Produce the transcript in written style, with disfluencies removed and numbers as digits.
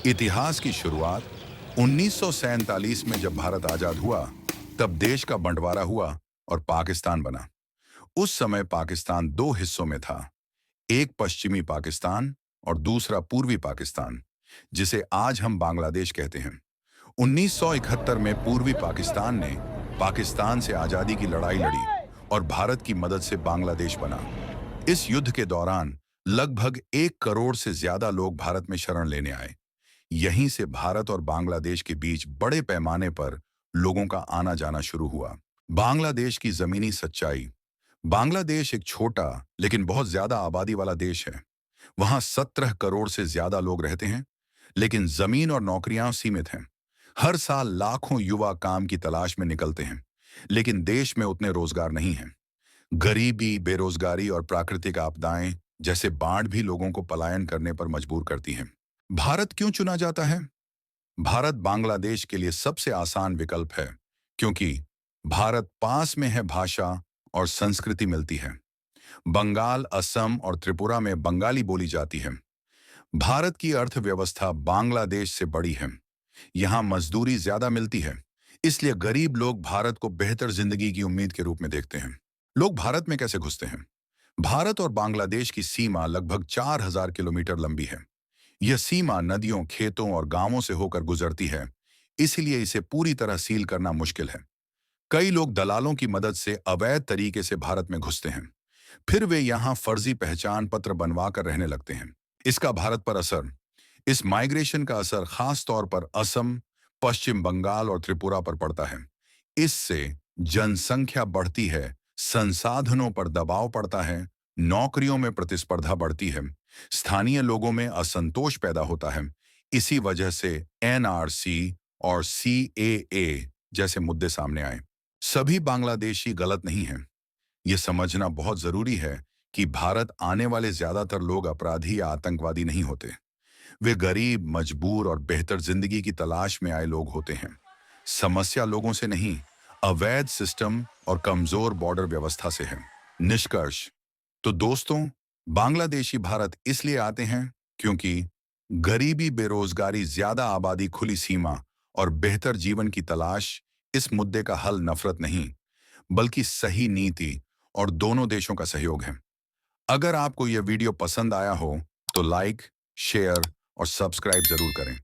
इतिहास की शुरुआत 1947 में जब भारत आजाद हुआ, तब देश का बंटवारा हुआ और पाकिस्तान बना। उस समय पाकिस्तान दो हिस्सों में था, एक पश्चिमी पाकिस्तान और दूसरा पूर्वी पाकिस्तान, जिसे आज हम बांग्लादेश कहते हैं। 1971 में पूर्वी पाकिस्तान ने पाकिस्तान से आजादी की लड़ाई लड़ी और भारत की मदद से बांग्लादेश बना। इस युद्ध के दौरान लगभग 1 करोड़ से ज्यादा लोग भारत में शरण लेने आए। यहीं से भारत और बांग्लादेश के बीच बड़े पैमाने पर लोगों का आना जाना शुरू हुआ। बांग्लादेश की जमीनी सच्चाई। बांग्लादेश एक छोटा लेकिन बहुत ज्यादा आबादी वाला देश है। वहां 17 करोड़ से ज्यादा लोग रहते हैं, लेकिन जमीन और नौकरियां सीमित हैं। हर साल लाखों युवा काम की तलाश में निकलते हैं, लेकिन देश में उतने रोजगार नहीं हैं। गरीबी, बेरोजगारी और प्राकृतिक आपदाएं जैसे बाढ़ भी लोगों को पलायन करने पर मजबूर करती हैं। भारत क्यों चुना जाता है? भारत बांग्लादेश के लिए सबसे आसान विकल्प है, क्योंकि भारत पास में है, भाषा और संस्कृति मिलती है। बंगाल, असम और त्रिपुरा में बंगाली बोली जाती है। भारत की अर्थव्यवस्था बांग्लादेश से बड़ी है। यहाँ मजदूरी ज्यादा मिलती है, इसलिए गरीब लोग भारत को बेहतर जिंदगी की उम्मीद के रूप में देखते हैं। लोग भारत में कैसे घुसते हैं? भारत और बांग्लादेश की सीमा लगभग 4000 किलोमीटर लंबी है। यह सीमा नदियों, खेतों और गांवों से होकर गुजरती है, इसलिए इसे पूरी तरह सील करना मुश्किल है। कई लोग दलालों की मदद से अवैध तरीके से भारत में घुसते हैं। फिर वे यहाँ फर्जी पहचान पत्र बनवा कर रहने लगते हैं। इसका भारत पर असर। इस माइग्रेशन का असर खास तौर पर असम, पश्चिम बंगाल और त्रिपुरा पर पड़ता है। इससे जनसंख्या बढ़ती है, संसाधनों पर दबाव पड़ता है, नौकरियों में प्रतिस्पर्धा बढ़ती है, स्थानीय लोगों में असंतोष पैदा होता है। इसी वजह से एनआरसी और सीएए जैसे मुद्दे सामने आए। सभी बांग्लादेशी गलत नहीं हैं। यह समझना बहुत जरूरी है कि भारत आने वाले ज्यादातर लोग अपराधी या आतंकवादी नहीं होते। वे गरीब, मजबूर और बेहतर जिंदगी की तलाश में आए लोग होते हैं। समस्या लोगों से नहीं, अवैध सिस्टम और कमजोर बॉर्डर व्यवस्था से है। निष्कर्ष। तो दोस्तों, बांग्लादेशी भारत इसलिए आते हैं क्योंकि गरीबी, बेरोजगारी, ज्यादा आबादी, खुली सीमा और बेहतर जीवन की तलाश। इस मुद्दे का हल नफरत नहीं, बल्कि सही नीति और दोनों देशों का सहयोग है। अगर आपको यह वीडियो पसंद आया हो तो लाइक, शेयर और सब्सक्राइब जरूर करें।